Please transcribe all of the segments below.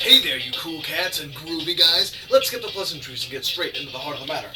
Hey there, you cool cats and groovy guys. Let's skip the pleasantries and get straight into the heart of the matter.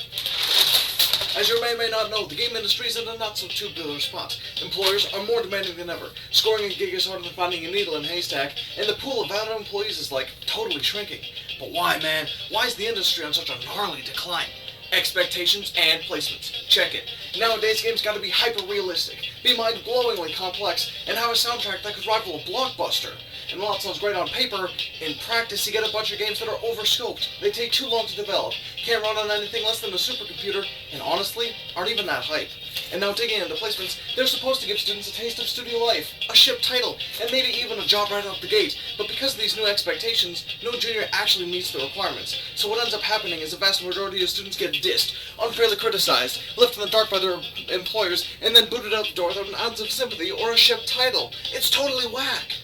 As you may or may not know, the game industry is in a not-so-tubular spot. Employers are more demanding than ever. Scoring a gig is harder than finding a needle in a haystack, and the pool of valuable employees is, totally shrinking. But why, man? Why is the industry on such a gnarly decline? Expectations and placements. Check it. Nowadays, games gotta be hyper-realistic, be mind-blowingly complex, and have a soundtrack that could rival a blockbuster. And while it sounds great on paper, in practice you get a bunch of games that are overscoped. They take too long to develop, can't run on anything less than a supercomputer, and honestly, aren't even that hype. And now digging into placements, they're supposed to give students a taste of studio life, a ship title, and maybe even a job right off the gate. But because of these new expectations, no junior actually meets the requirements. So what ends up happening is the vast majority of students get dissed, unfairly criticized, left in the dark by their employers, and then booted out the door without an ounce of sympathy or a ship title. It's totally whack.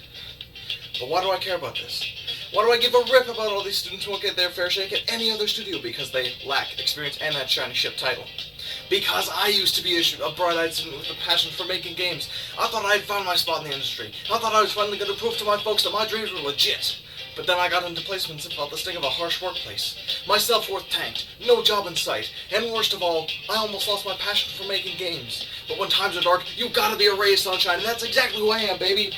But why do I care about this? Why do I give a rip about all these students who won't get their fair shake at any other studio because they lack experience and that shiny ship title? Because I used to be a bright-eyed student with a passion for making games. I thought I'd found my spot in the industry. I thought I was finally going to prove to my folks that my dreams were legit. But then I got into placements and felt the sting of a harsh workplace. My self-worth tanked, no job in sight, and worst of all, I almost lost my passion for making games. But when times are dark, you gotta be a ray of sunshine, and that's exactly who I am, baby.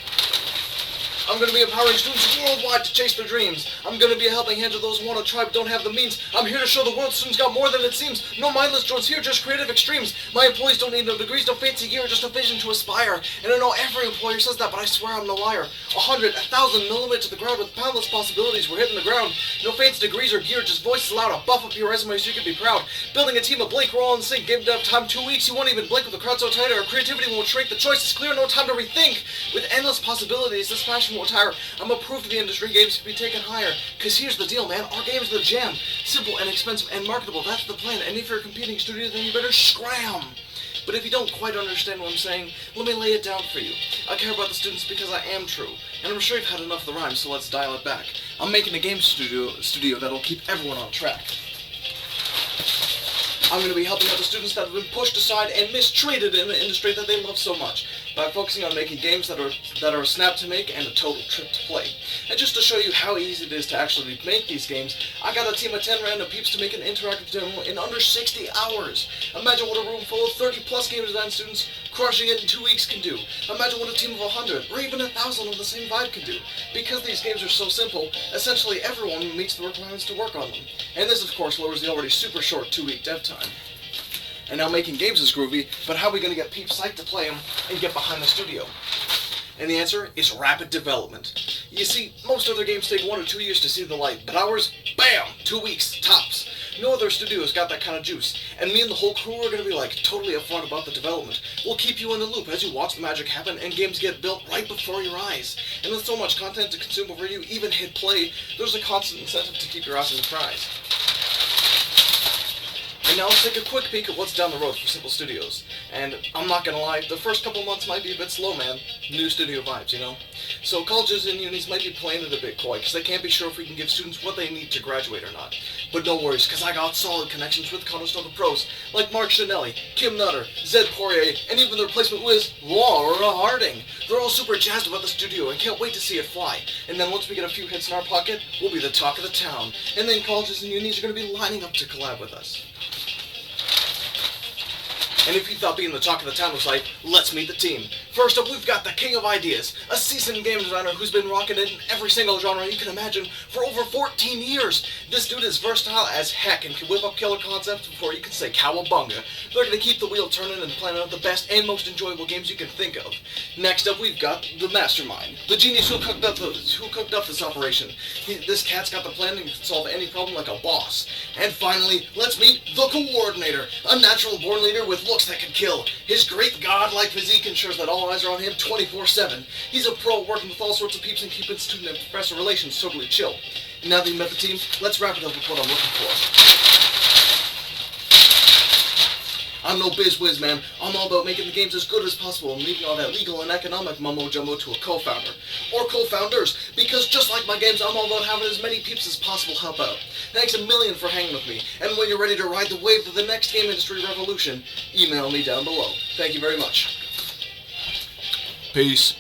I'm going to be empowering students worldwide to chase their dreams. I'm going to be a helping hand to those who want a tribe but don't have the means. I'm here to show the world students got more than it seems. No mindless drones here, just creative extremes. My employees don't need no degrees, no fancy gear, just a vision to aspire. And I know every employer says that, but I swear I'm no liar. 100, 1,000 millimeters to the ground with boundless possibilities. We're hitting the ground. No fancy degrees or gear, just voices loud. I'll buff up your resume so you can be proud. Building a team of Blake, we're all in sync. Give it time 2 weeks, you won't even blink with the crowd so tight. Our creativity won't shrink. The choice is clear, no time to rethink. With endless possibilities, this passion won't tire. I'm a proof to the industry games can be taken higher. Cause here's the deal, man. Our game's the jam. Simple and expensive and marketable. That's the plan. And if you're a competing studio, then you better scram. But if you don't quite understand what I'm saying, let me lay it down for you. I care about the students because I am true. And I'm sure you've had enough of the rhyme, so let's dial it back. I'm making a game studio that'll keep everyone on track. I'm going to be helping out the students that have been pushed aside and mistreated in the industry that they love so much by focusing on making games that are a snap to make and a total trip to play. And just to show you how easy it is to actually make these games, I got a team of 10 random peeps to make an interactive demo in under 60 hours. Imagine what a room full of 30 plus game design students crushing it in 2 weeks can do. Imagine what a team of 100 or even 1,000 of the same vibe can do. Because these games are so simple, essentially everyone meets the requirements to work on them. And this of course lowers the already super short 2-week dev time. And now making games is groovy, but how are we going to get peeps psyched to play them and get behind the studio? And the answer is rapid development. You see, most other games take 1 or 2 years to see the light, but ours, bam, 2 weeks, tops. No other studio's got that kind of juice, and me and the whole crew are going to be totally upfront about the development. We'll keep you in the loop as you watch the magic happen and games get built right before your eyes. And with so much content to consume before you even hit play, there's a constant incentive to keep your eyes on the prize. And now let's take a quick peek at what's down the road for Simple Studios. And I'm not gonna lie, the first couple months might be a bit slow, man. New studio vibes, you know? So colleges and unis might be playing it a bit coy, because they can't be sure if we can give students what they need to graduate or not. But no worries, because I got solid connections with Counter-Strike pros, like Mark Chanelli, Kim Nutter, Zed Poirier, and even the replacement whiz, Laura Harding. They're all super jazzed about the studio and can't wait to see it fly. And then once we get a few hits in our pocket, we'll be the talk of the town. And then colleges and unis are going to be lining up to collab with us. And if you thought being the talk of the town was let's meet the team. First up, we've got the king of ideas, a seasoned game designer who's been rocking it in every single genre you can imagine for over 14 years. This dude is versatile as heck and can whip up killer concepts before you can say cowabunga. They're going to keep the wheel turning and plan out the best and most enjoyable games you can think of. Next up, we've got the mastermind, the genius who cooked up this operation. This cat's got the plan and can solve any problem like a boss. And finally, let's meet the coordinator, a natural born leader with looks that can kill. His great godlike physique ensures that all eyes are on him 24/7. He's a pro working with all sorts of peeps and keeping student and professor relations totally chill. Now that you met the team, let's wrap it up with what I'm looking for. I'm no biz whiz, man. I'm all about making the games as good as possible and leaving all that legal and economic mumbo-jumbo to a co-founder. Or co-founders, because just like my games, I'm all about having as many peeps as possible help out. Thanks a million for hanging with me, and when you're ready to ride the wave of the next game industry revolution, email me down below. Thank you very much. Peace.